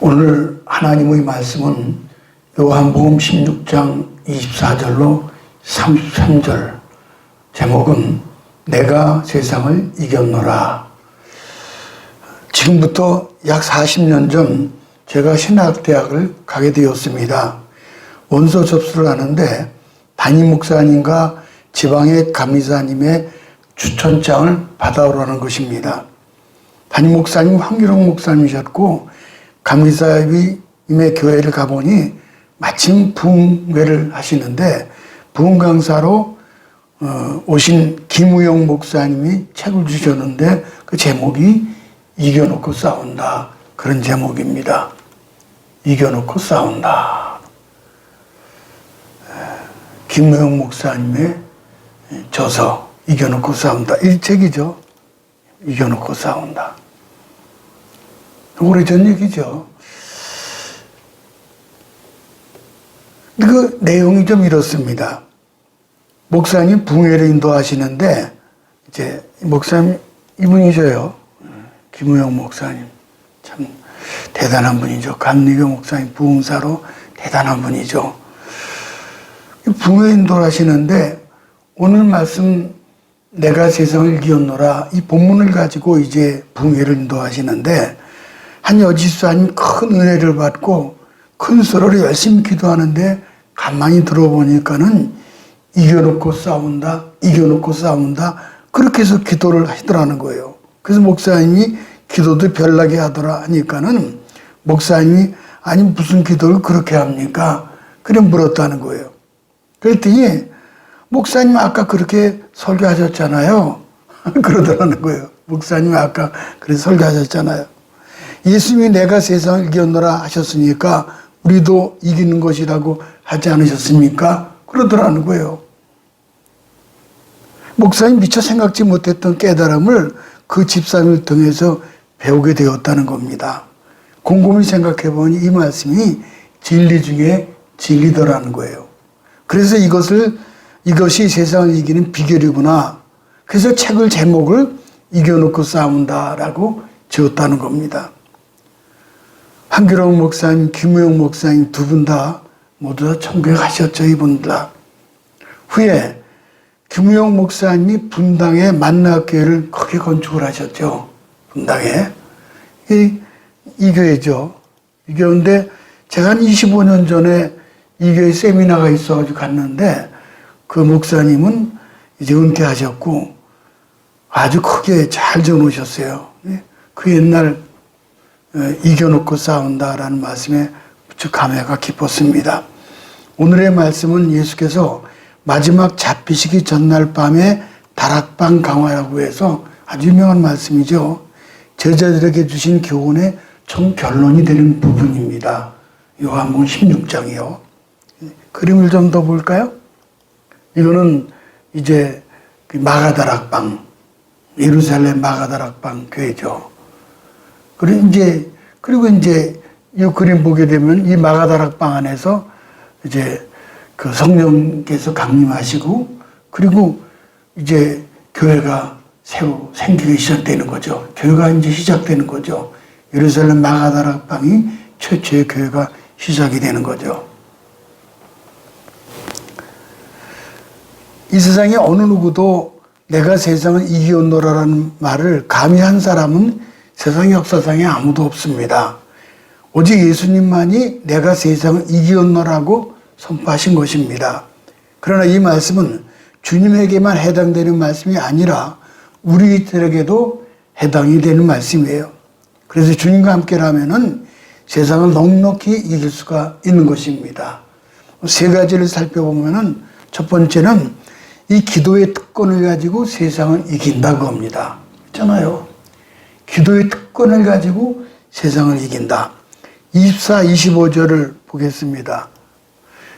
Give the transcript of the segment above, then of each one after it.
오늘 하나님의 말씀은 요한복음 16장 24절로 33절, 제목은 내가 세상을 이겼노라. 지금부터 약 40년 전 제가 신학대학을 가게 되었습니다. 원서 접수를 하는데 담임 목사님과 지방의 감리사님의 추천장을 받아오라는 것입니다. 담임 목사님 황규롱 목사님이셨고, 감리사님의 교회를 가보니 마침 부흥회를 하시는데 부흥 강사로 오신 김우영 목사님이 책을 주셨는데 그 제목이 이겨놓고 싸운다, 그런 제목입니다. 이겨놓고 싸운다. 김우영 목사님의 저서 이겨놓고 싸운다, 이 책이죠. 이겨놓고 싸운다. 오래전 얘기죠. 그 내용이 좀 이렇습니다. 목사님 부흥회를 인도하시는데 이제 목사님 이분이셔요. 김우영 목사님 참 대단한 분이죠. 감리교 목사님 부흥사로 대단한 분이죠. 부흥회 인도를 하시는데 오늘 말씀 내가 세상을 이겼노라, 이 본문을 가지고 이제 부흥회를 인도하시는데 한 여지수사님 큰 은혜를 받고 큰 소리로 열심히 기도하는데 가만히 들어보니까는 이겨놓고 싸운다, 이겨놓고 싸운다, 그렇게 해서 기도를 하시더라는 거예요. 그래서 목사님이 기도도 별나게 하더라 하니까는 목사님이 아니 무슨 기도를 그렇게 합니까? 그래 물었다는 거예요. 그랬더니 목사님 아까 그렇게 설교하셨잖아요. 그러더라는 거예요. 목사님 아까 그렇게 설교하셨잖아요. 예수님이 내가 세상을 이겼노라 하셨으니까 우리도 이기는 것이라고 하지 않으셨습니까? 그러더라는 거예요. 목사님 미처 생각지 못했던 깨달음을 그 집사님을 통해서 배우게 되었다는 겁니다. 곰곰이 생각해 보니 이 말씀이 진리 중에 진리더라는 거예요. 그래서 이것이 세상을 이기는 비결이구나. 그래서 책을 제목을 이겨놓고 싸운다라고 지었다는 겁니다. 황규롱 목사님, 김우영 목사님 두 분 다 모두 다 천국에 가셨죠, 이분 다. 후에 김우영 목사님이 분당에 만나교회를 크게 건축을 하셨죠. 분당에. 이 교회죠. 이 교회인데 제가 한 25년 전에 이 교회 세미나가 있어가지고 갔는데 그 목사님은 이제 은퇴하셨고 아주 크게 잘 지어놓으셨어요. 그 옛날 이겨놓고 싸운다라는 말씀에 무척 감회가 깊었습니다. 오늘의 말씀은 예수께서 마지막 잡히시기 전날 밤에 다락방 강화라고 해서 아주 유명한 말씀이죠. 제자들에게 주신 교훈의 총 결론이 되는 부분입니다. 요한복음 16장이요. 그림을 좀 더 볼까요? 이거는 이제 마가다락방, 예루살렘 마가다락방 교회죠. 그리고 이제 이 그림 보게 되면 이 마가다락방 안에서 이제 그 성령께서 강림하시고 그리고 이제 교회가 새로 생기기 시작되는 거죠. 교회가 이제 시작되는 거죠. 예루살렘 마가다락방이 최초의 교회가 시작이 되는 거죠. 이 세상에 어느 누구도 내가 세상을 이기었노라라는 말을 감히 한 사람은 세상 역사상에 아무도 없습니다. 오직 예수님만이 내가 세상을 이기었노라고 선포하신 것입니다. 그러나 이 말씀은 주님에게만 해당되는 말씀이 아니라 우리들에게도 해당이 되는 말씀이에요. 그래서 주님과 함께라면은 세상을 넉넉히 이길 수가 있는 것입니다. 세 가지를 살펴보면은 첫 번째는 이 기도의 특권을 가지고 세상을 이긴다고 합니다. 있잖아요. 기도의 특권을 가지고 세상을 이긴다. 24, 25절을 보겠습니다.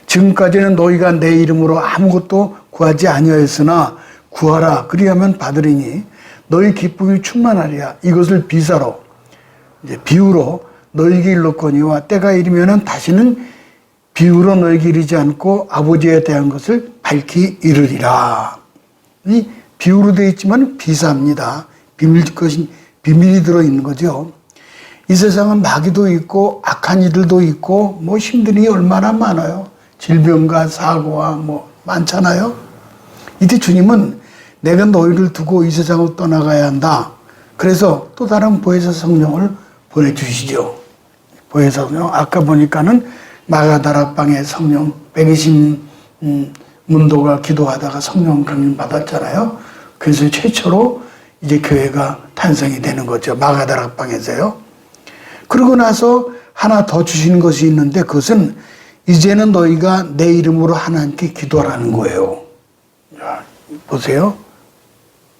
지금까지는 너희가 내 이름으로 아무것도 구하지 아니하였으나 구하라 그리하면 받으리니 너희 기쁨이 충만하리라. 이것을 비사로 이제 비유로 너희에게 일렀거니와 때가 이르면은 다시는 비유로 너희에게 이르지 않고 아버지에 대한 것을 밝히 이르리라. 이 비유로 되어 있지만 비사입니다. 비밀이 들어있는 거죠. 이 세상은 마귀도 있고 악한 이들도 있고 뭐 힘든 일이 얼마나 많아요. 질병과 사고와 뭐 많잖아요. 이때 주님은 내가 너희를 두고 이 세상을 떠나가야 한다. 그래서 또 다른 보혜사 성령을 보내주시죠. 보혜사 성령, 아까 보니까는 마가다락방에 성령 120 문도가 기도하다가 성령 강림 받았잖아요. 그래서 최초로 이제 교회가 탄생이 되는 거죠. 마가다락방에서요. 그러고 나서 하나 더 주시는 것이 있는데 그것은 이제는 너희가 내 이름으로 하나님께 기도하라는 거예요. 자, 보세요.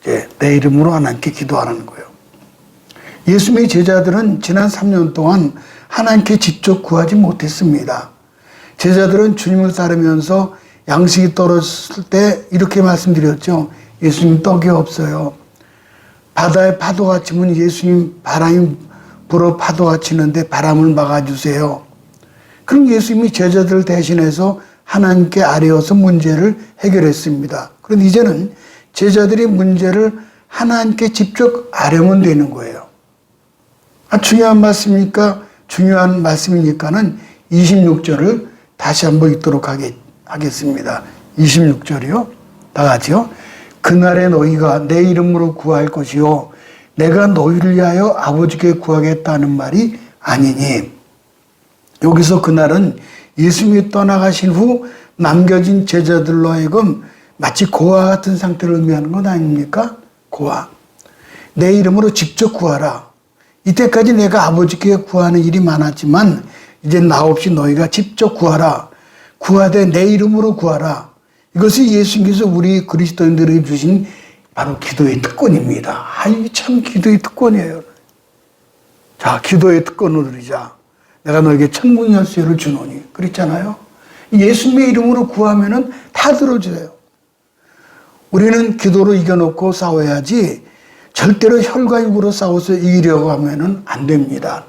이제 내 이름으로 하나님께 기도하라는 거예요. 예수님의 제자들은 지난 3년 동안 하나님께 직접 구하지 못했습니다. 제자들은 주님을 따르면서 양식이 떨어졌을 때 이렇게 말씀드렸죠. 예수님 떡이 없어요. 바다에 파도가 치면 예수님 바람이 불어 파도가 치는데 바람을 막아주세요. 그럼 예수님이 제자들 대신해서 하나님께 아뢰어서 문제를 해결했습니다. 그런데 이제는 제자들이 문제를 하나님께 직접 아뢰면 되는 거예요. 중요한 말씀이니까 중요한 말씀이니까는 26절을 다시 한번 읽도록 하겠습니다. 26절이요. 다 같이요. 그날에 너희가 내 이름으로 구할 것이요 내가 너희를 위하여 아버지께 구하겠다는 말이 아니니. 여기서 그날은 예수님이 떠나가신 후 남겨진 제자들로 하여금 마치 고아 같은 상태를 의미하는 건 아닙니까? 고아. 내 이름으로 직접 구하라. 이때까지 내가 아버지께 구하는 일이 많았지만 이제 나 없이 너희가 직접 구하라. 구하되 내 이름으로 구하라. 이것이 예수님께서 우리 그리스도인들에게 주신 바로 기도의 특권입니다. 이게 참 기도의 특권이에요. 자, 기도의 특권을 누리자. 내가 너에게 천국 열쇠를 주노니. 그랬잖아요. 예수님의 이름으로 구하면은 다 들어줘요. 우리는 기도로 이겨놓고 싸워야지 절대로 혈과 육으로 싸워서 이기려고 하면은 안 됩니다.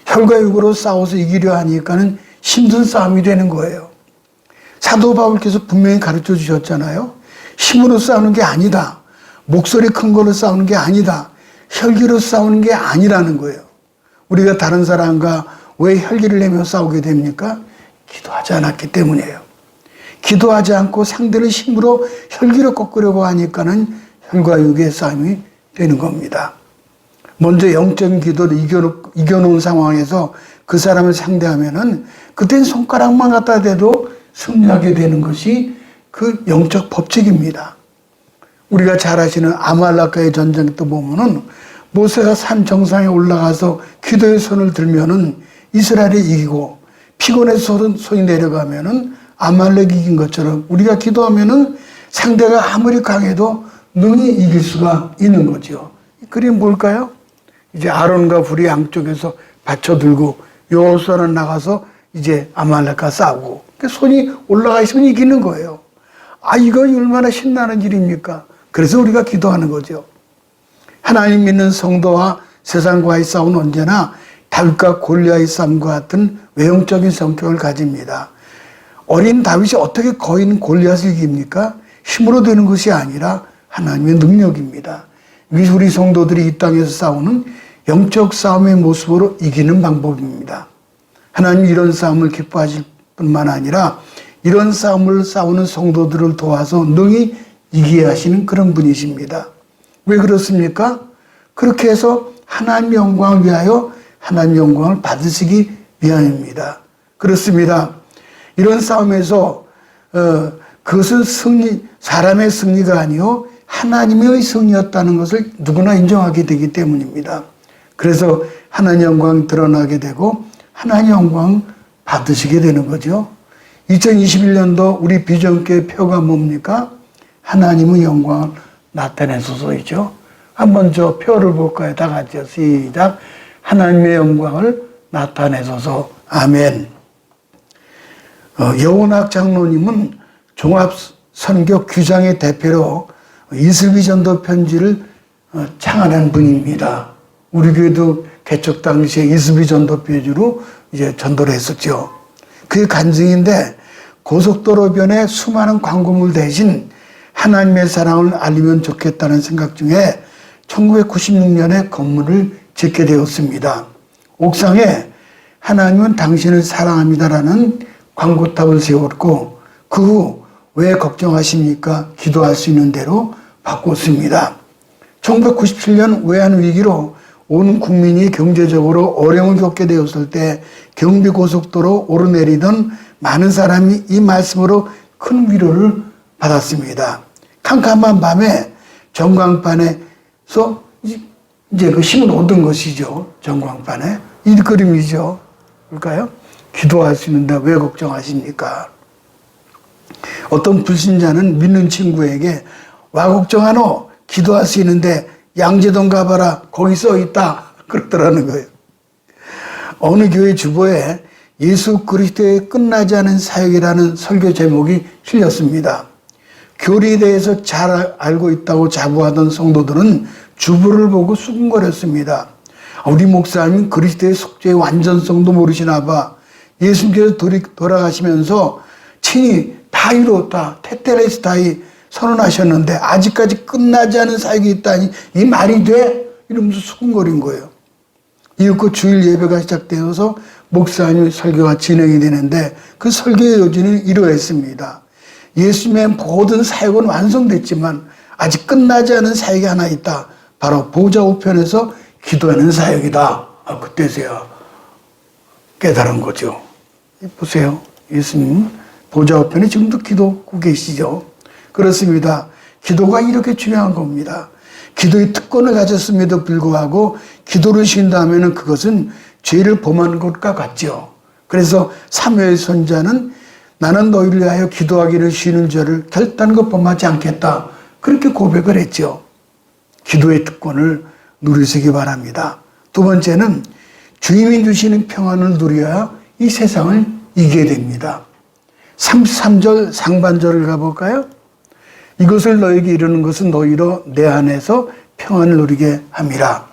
혈과 육으로 싸워서 이기려 하니까는 힘든 싸움이 되는 거예요. 사도 바울께서 분명히 가르쳐 주셨잖아요. 힘으로 싸우는 게 아니다. 목소리 큰 걸로 싸우는 게 아니다. 혈기로 싸우는 게 아니라는 거예요. 우리가 다른 사람과 왜 혈기를 내며 싸우게 됩니까? 기도하지 않았기 때문이에요. 기도하지 않고 상대를 힘으로 혈기로 꺾으려고 하니까는 혈과 육의 싸움이 되는 겁니다. 먼저 영적인 기도를 이겨놓은 상황에서 그 사람을 상대하면은 그땐 손가락만 갖다 대도 승리하게 되는 것이 그 영적 법칙입니다. 우리가 잘 아시는 아말렉과의 전쟁 때 보면은 모세가 산 정상에 올라가서 기도의 손을 들면은 이스라엘이 이기고 피곤해서 손이 내려가면은 아말렉이 이긴 것처럼 우리가 기도하면은 상대가 아무리 강해도 능히 이길 수가 있는 거죠. 이 그림 뭘까요? 이제 아론과 불이 양쪽에서 받쳐 들고 여호수아는 나가서 이제 아말렉과 싸우고 손이 올라가 있으면 이기는 거예요. 이거 얼마나 신나는 일입니까? 그래서 우리가 기도하는 거죠. 하나님 믿는 성도와 세상과의 싸움은 언제나 다윗과 골리앗의 싸움과 같은 외형적인 성격을 가집니다. 어린 다윗이 어떻게 거인 골리앗을 이깁니까? 힘으로 되는 것이 아니라 하나님의 능력입니다. 우리 성도들이 이 땅에서 싸우는 영적 싸움의 모습으로 이기는 방법입니다. 하나님 이런 싸움을 기뻐하실 뿐만 아니라 이런 싸움을 싸우는 성도들을 도와서 능히 이기게 하시는 그런 분이십니다. 왜 그렇습니까? 그렇게 해서 하나님 영광을 위하여 하나님 영광을 받으시기 위함입니다. 그렇습니다. 이런 싸움에서 그것은 사람의 승리가 아니요 하나님의 승리였다는 것을 누구나 인정하게 되기 때문입니다. 그래서 하나님 영광이 드러나게 되고 하나님 영광 받으시게 되는 거죠. 2021년도 우리 비전교회 표가 뭡니까? 하나님의 영광을 나타내소서이죠. 한번 저 표를 볼까요? 다 같이요. 시작. 하나님의 영광을 나타내소서. 아멘. 여운학 장로님은 종합선교 규장의 대표로 이슬비 전도 편지를 창안한 분입니다. 우리 교회도 개척 당시에 이슬비 전도 편지로 이제 전도를 했었죠. 그게 간증인데 고속도로변에 수많은 광고물 대신 하나님의 사랑을 알리면 좋겠다는 생각 중에 1996년에 건물을 짓게 되었습니다. 옥상에 하나님은 당신을 사랑합니다라는 광고탑을 세웠고 그 후 왜 걱정하십니까? 기도할 수 있는 대로 바꿨습니다. 1997년 외환위기로 온 국민이 경제적으로 어려움을 겪게 되었을 때 경비고속도로 오르내리던 많은 사람이 이 말씀으로 큰 위로를 받았습니다. 캄캄한 밤에 전광판에서 이제 그 힘을 얻은 것이죠. 전광판에. 이 그림이죠. 그럴까요? 기도할 수 있는데 왜 걱정하십니까? 어떤 불신자는 믿는 친구에게 와 걱정하노? 기도할 수 있는데 양재동 가봐라. 거기 써 있다. 그러더라는 거예요. 어느 교회 주보에 예수 그리스도의 끝나지 않은 사역이라는 설교 제목이 실렸습니다. 교리에 대해서 잘 알고 있다고 자부하던 성도들은 주보를 보고 수군거렸습니다. 우리 목사님 그리스도의 속죄의 완전성도 모르시나 봐. 예수님께서 돌아가시면서 친히 다 이루었다. 테텔레스타이 선언하셨는데 아직까지 끝나지 않은 사역이 있다니 이 말이 돼? 이러면서 수군거린 거예요. 이윽고 주일 예배가 시작되어서 목사님 설교가 진행이 되는데 그 설교의 요지는 이러했습니다. 예수님의 모든 사역은 완성됐지만 아직 끝나지 않은 사역이 하나 있다. 바로 보좌 우편에서 기도하는 사역이다. 그때서야 깨달은 거죠. 보세요. 예수님 보좌 우편에 지금도 기도하고 계시죠. 그렇습니다. 기도가 이렇게 중요한 겁니다. 기도의 특권을 가졌음에도 불구하고 기도를 쉰다면 그것은 죄를 범한 것과 같죠. 그래서 사무엘 선지자는 나는 너희를 위하여 기도하기를 쉬는 죄를 결단코 범하지 않겠다. 그렇게 고백을 했죠. 기도의 특권을 누리시기 바랍니다. 두 번째는 주님이 주시는 평안을 누려야 이 세상을 이기게 됩니다. 33절 상반절을 가볼까요? 이것을 너에게 이루는 것은 너희로 내 안에서 평안을 누리게 함이라.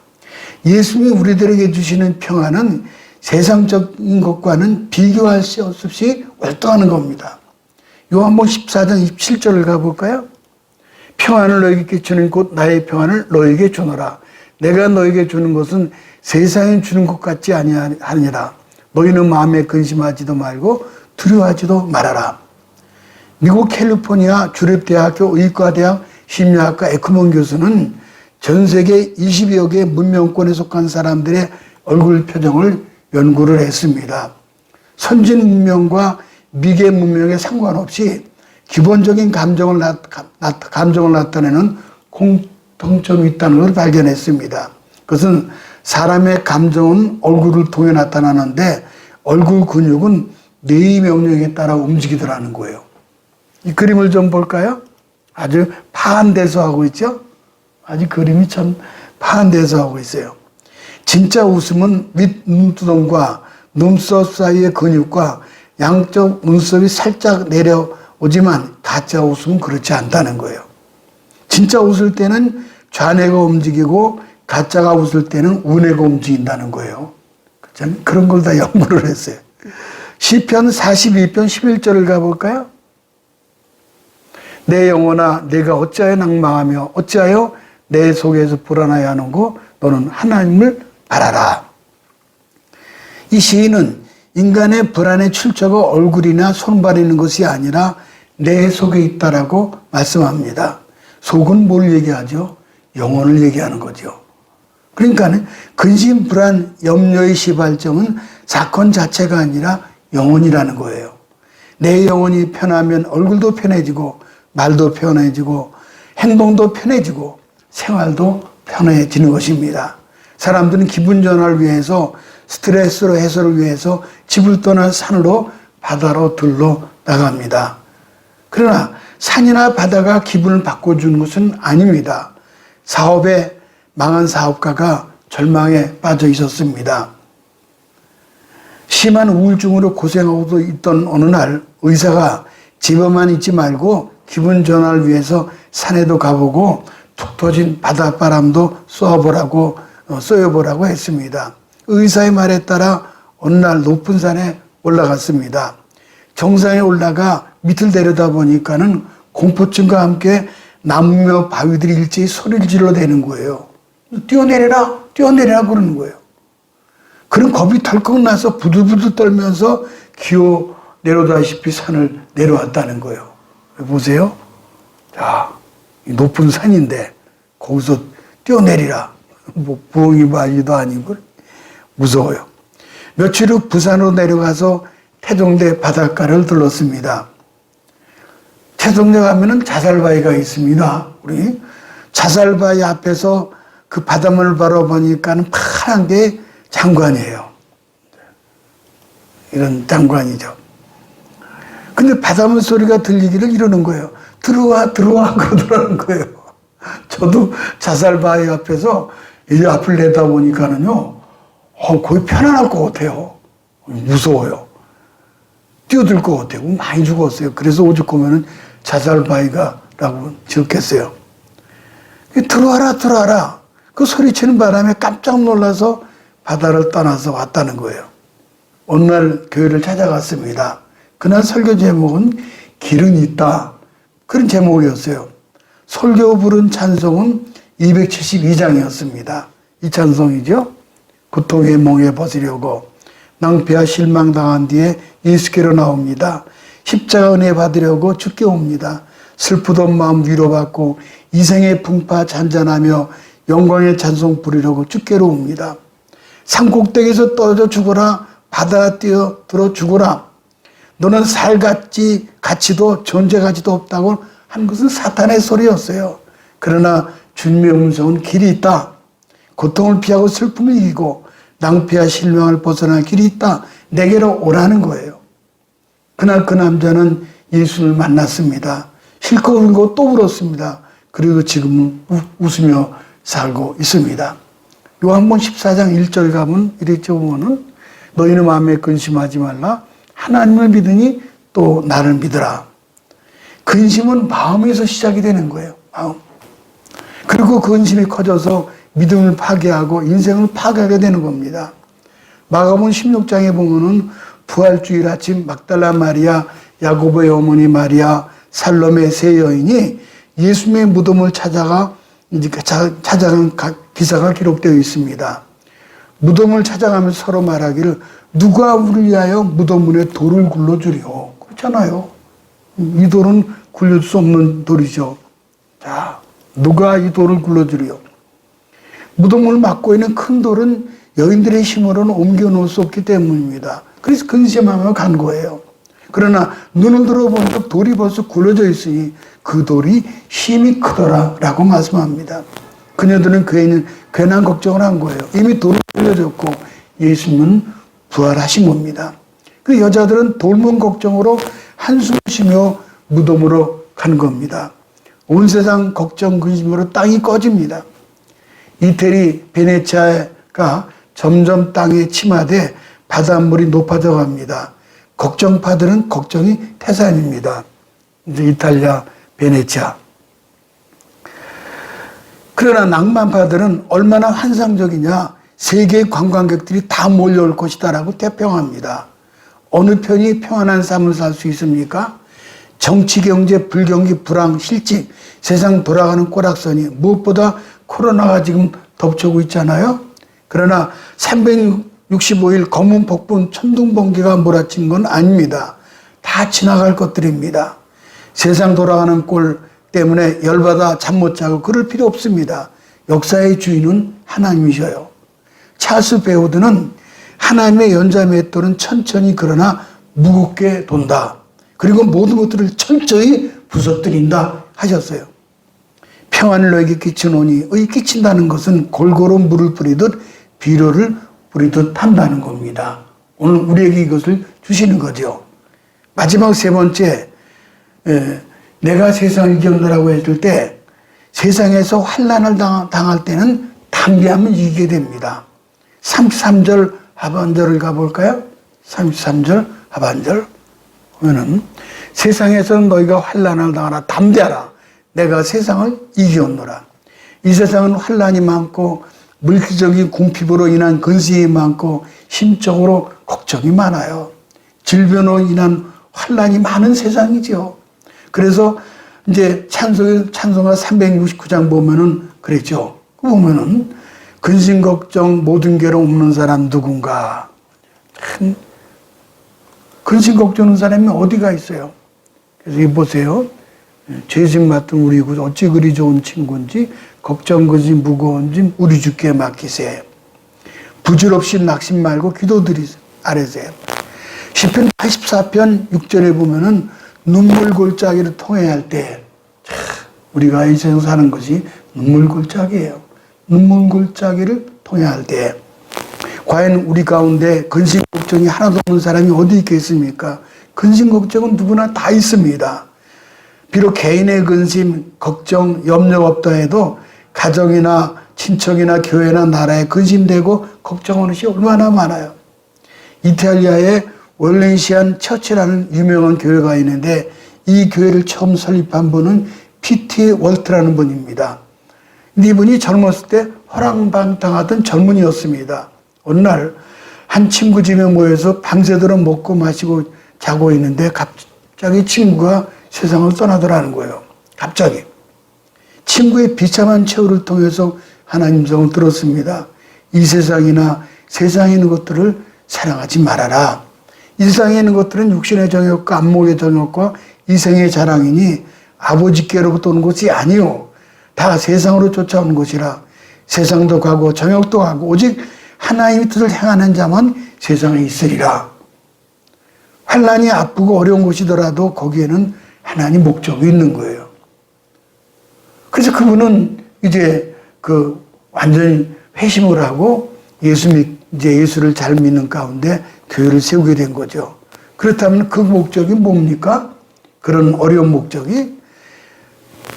예수님이 우리들에게 주시는 평안은 세상적인 것과는 비교할 수 없이 월등하는 겁니다. 요한복음 14장 27절을 가볼까요? 평안을 너에게 끼치는 곧 나의 평안을 너에게 주노라. 내가 너에게 주는 것은 세상에 주는 것 같지 아니하니라. 너희는 마음에 근심하지도 말고 두려워하지도 말아라. 미국 캘리포니아 주립대학교 의과대학 심리학과 에크먼 교수는 전 세계 20여 개 문명권에 속한 사람들의 얼굴 표정을 연구를 했습니다. 선진 문명과 미개 문명에 상관없이 기본적인 감정을 나타내는 공통점이 있다는 것을 발견했습니다. 그것은 사람의 감정은 얼굴을 통해 나타나는데 얼굴 근육은 뇌의 명령에 따라 움직이더라는 거예요. 이 그림을 좀 볼까요? 아주 파한대서 하고 있죠? 아주 그림이 참 파한대서 하고 있어요. 진짜 웃음은 윗눈두덩과 눈썹 사이의 근육과 양쪽 눈썹이 살짝 내려오지만 가짜 웃음은 그렇지 않다는 거예요. 진짜 웃을 때는 좌뇌가 움직이고 가짜가 웃을 때는 우뇌가 움직인다는 거예요. 저는 그런 걸 다 연구를 했어요. 시편 42편 11절을 가볼까요? 내 영혼아 내가 어찌하여 낭망하며 어찌하여 내 속에서 불안하여 하는고 너는 하나님을 알아라. 이 시인은 인간의 불안의 출처가 얼굴이나 손발에 있는 것이 아니라 내 속에 있다라고 말씀합니다. 속은 뭘 얘기하죠? 영혼을 얘기하는 거죠. 그러니까 근심, 불안, 염려의 시발점은 사건 자체가 아니라 영혼이라는 거예요. 내 영혼이 편하면 얼굴도 편해지고 말도 편해지고 행동도 편해지고 생활도 편해지는 것입니다. 사람들은 기분 전환을 위해서 스트레스로 해소를 위해서 집을 떠나 산으로 바다로 들러 나갑니다. 그러나 산이나 바다가 기분을 바꿔주는 것은 아닙니다. 사업에 망한 사업가가 절망에 빠져 있었습니다. 심한 우울증으로 고생하고 있던 어느 날 의사가 집에만 있지 말고 기분 전환을 위해서 산에도 가보고 툭 터진 바닷바람도 쏘여보라고 했습니다. 의사의 말에 따라 어느 날 높은 산에 올라갔습니다. 정상에 올라가 밑을 내려다보니까는 공포증과 함께 나무며 바위들이 일제히 소리를 질러대는 거예요. 뛰어내려라! 뛰어내리라고 그러는 거예요. 그런 겁이 덜컥 나서 부들부들 떨면서 기어 내려다시피 산을 내려왔다는 거예요. 보세요. 자, 높은 산인데 거기서 뛰어내리라. 뭐 부엉이 바위도 아니고 무서워요. 며칠 후 부산으로 내려가서 태종대 바닷가를 들렀습니다. 태종대 가면은 자살바위가 있습니다. 우리 자살바위 앞에서 그 바닷물을 바라보니까는 파란 게 장관이에요. 이런 장관이죠. 근데 바닷물 소리가 들리기를 이러는 거예요. 들어와, 들어와, 그러더라는 거예요. 저도 자살바위 앞에서 이 앞을 내다보니까는요, 거의 편안할 것 같아요. 무서워요. 뛰어들 것 같아요. 많이 죽었어요. 그래서 오죽하면은 자살바위가라고 지었겠어요. 들어와라, 들어와라. 그 소리치는 바람에 깜짝 놀라서 바다를 떠나서 왔다는 거예요. 어느 날 교회를 찾아갔습니다. 그날 설교 제목은 길은 있다. 그런 제목이었어요. 설교 부른 찬송은 272장이었습니다. 이 찬송이죠. 고통의 멍에 벗으려고 낭패와 실망당한 뒤에 예수께로 나옵니다. 십자가 은혜 받으려고 주께 옵니다. 슬프던 마음 위로받고 이생의 풍파 잔잔하며 영광의 찬송 부리려고 주께로 옵니다. 산꼭대기에서 떨어져 죽어라. 바다에 뛰어들어 죽어라. 너는 살같이 가치도 존재 가치도 없다고 한 것은 사탄의 소리였어요. 그러나 주님의 음성은 길이 있다. 고통을 피하고 슬픔을 이기고 낭패와 실망을 벗어날 길이 있다. 내게로 오라는 거예요. 그날 그 남자는 예수를 만났습니다. 실컷 울고 또 울었습니다. 그리고 지금은 웃으며 살고 있습니다. 요한복음 14장 1절 가면 이렇게 보면은 너희는 마음에 근심하지 말라. 하나님을 믿으니 또 나를 믿으라. 근심은 마음에서 시작이 되는 거예요. 마음. 그리고 그 근심이 커져서 믿음을 파괴하고 인생을 파괴하게 되는 겁니다. 마가복음 16장에 보면은 부활주일 아침 막달라 마리아, 야고보의 어머니 마리아, 살롬의 세 여인이 예수님의 무덤을 찾아간 기사가 기록되어 있습니다. 무덤을 찾아가면서 서로 말하기를 누가 우리를 위하여 무덤 문에 돌을 굴러주리요. 그렇잖아요. 이 돌은 굴릴 수 없는 돌이죠. 자, 누가 이 돌을 굴러주리요. 무덤을 막고 있는 큰 돌은 여인들의 힘으로는 옮겨 놓을 수 없기 때문입니다. 그래서 근심하며 간 거예요. 그러나 눈을 들어보니까 돌이 벌써 굴러져 있으니 그 돌이 힘이 크더라 라고 말씀합니다. 그녀들은 괜한 걱정을 한 거예요. 이미 돌이 굴려졌고 예수님은 부활하신 겁니다. 그 여자들은 돌문 걱정으로 한숨을 쉬며 무덤으로 간 겁니다. 온 세상 걱정 근심으로 땅이 꺼집니다. 이태리 베네치아가 점점 땅에 침하되 바닷물이 높아져 갑니다. 걱정파들은 걱정이 태산입니다. 이제 이탈리아 베네치아. 그러나 낭만파들은 얼마나 환상적이냐. 세계 관광객들이 다 몰려올 것이다라고 태평합니다. 어느 편이 평안한 삶을 살 수 있습니까? 정치, 경제, 불경기, 불황, 실직, 세상 돌아가는 꼬락선이 무엇보다 코로나가 지금 덮쳐오고 있잖아요. 그러나 365일 검은 폭풍 천둥번개가 몰아친 건 아닙니다. 다 지나갈 것들입니다. 세상 돌아가는 꼴 때문에 열받아 잠 못 자고 그럴 필요 없습니다. 역사의 주인은 하나님이셔요. 찰스 베우드는 하나님의 연자맷돌은 천천히 그러나 무겁게 돈다. 그리고 모든 것들을 철저히 부서뜨린다 하셨어요. 평안을 너에게 끼치노니 끼친다는 것은 골고루 물을 뿌리듯 비료를 뿌리듯 한다는 겁니다. 오늘 우리에게 이것을 주시는 거죠. 마지막 세 번째, 내가 세상을 이겼노라고 했을 때 세상에서 환난을 당할 때는 담대하면 이기게 됩니다. 33절 하반절을 가볼까요? 33절 하반절 보면은 세상에서는 너희가 환난을 당하라 담대하라. 내가 세상을 이겼노라. 이 세상은 환난이 많고 물질적인 궁핍으로 인한 근심이 많고 심적으로 걱정이 많아요. 질병으로 인한 환난이 많은 세상이죠. 그래서 이제 찬송가 369장 보면은 그랬죠. 보면은 근심 걱정 모든 괴로움 없는 사람 누군가. 참 근심 걱정하는 사람이 어디가 있어요. 그래서 이 보세요. 죄짐 맡은 우리 구 어찌 그리 좋은 친구인지 걱정 그지 무거운지 우리 주께 맡기세. 부질없이 낙심 말고 기도드리 아래세요. 시편 84편 6절에 보면은 눈물 골짜기를 통해야 할 때 우리가 이 세상 사는 것이 눈물 골짜기예요. 눈물 골짜기를 통해야 할 때 과연 우리 가운데 근심 걱정이 하나도 없는 사람이 어디 있겠습니까? 근심 걱정은 누구나 다 있습니다. 비록 개인의 근심, 걱정, 염려가 없다 해도 가정이나 친척이나 교회나 나라에 근심되고 걱정하는 것이 얼마나 많아요. 이탈리아의 월렌시안 처치라는 유명한 교회가 있는데 이 교회를 처음 설립한 분은 P.T. 월트라는 분입니다. 근데 이분이 젊었을 때 허랑방탕하던 젊은이였습니다. 어느 날 한 친구 집에 모여서 밤새도록 먹고 마시고 자고 있는데 갑자기 친구가 세상을 떠나더라는 거예요. 갑자기. 친구의 비참한 최후를 통해서 하나님 성을 들었습니다. 이 세상이나 세상에 있는 것들을 사랑하지 말아라. 이 세상에 있는 것들은 육신의 정욕과 안목의 정욕과 이생의 자랑이니 아버지께로부터 오는 것이 아니요. 다 세상으로 쫓아오는 것이라. 세상도 가고 정욕도 가고 오직 하나님의 뜻을 행하는 자만 세상에 있으리라. 환난이 아프고 어려운 곳이더라도 거기에는 하나님 목적이 있는 거예요. 그래서 그분은 이제 완전히 회심을 하고 예수를 잘 믿는 가운데 교회를 세우게 된 거죠. 그렇다면 그 목적이 뭡니까? 그런 어려운 목적이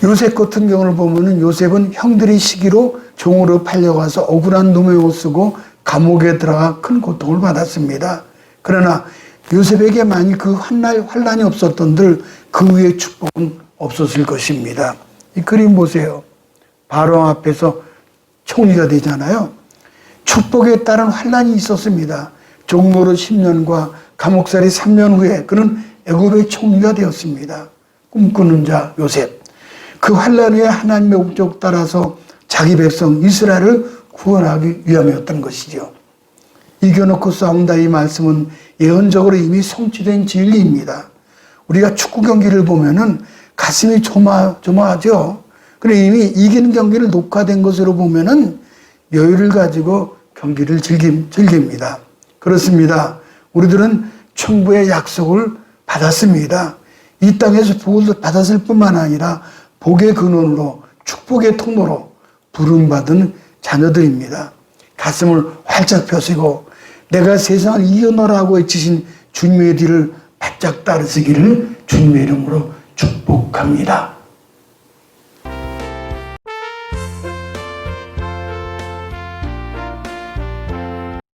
요셉 같은 경우를 보면은 요셉은 형들이 시기로 종으로 팔려가서 억울한 누명을 옷 쓰고 감옥에 들어가 큰 고통을 받았습니다. 그러나 요셉에게만이 그 환난이 없었던들 그 위에 축복은 없었을 것입니다. 이 그림 보세요. 바로 앞에서 총리가 되잖아요. 축복에 따른 환난이 있었습니다. 종로로 10년과 감옥살이 3년 후에 그는 애굽의 총리가 되었습니다. 꿈꾸는 자 요셉. 그 환난 후에 하나님의 목적 따라서 자기 백성 이스라엘을 구원하기 위함이었던 것이죠. 이겨놓고 싸운다 이 말씀은 예언적으로 이미 성취된 진리입니다. 우리가 축구 경기를 보면은 가슴이 조마하죠. 그래 이미 이기는 경기를 녹화된 것으로 보면은 여유를 가지고 경기를 즐깁니다. 그렇습니다. 우리들은 천국의 약속을 받았습니다. 이 땅에서 복을 받았을 뿐만 아니라 복의 근원으로 축복의 통로로 부름받은 자녀들입니다. 가슴을 활짝 펴시고 내가 세상을 이겨노라고 외치신 주님의 뒤를 바짝 따르시기를 주님의 이름으로 축복합니다.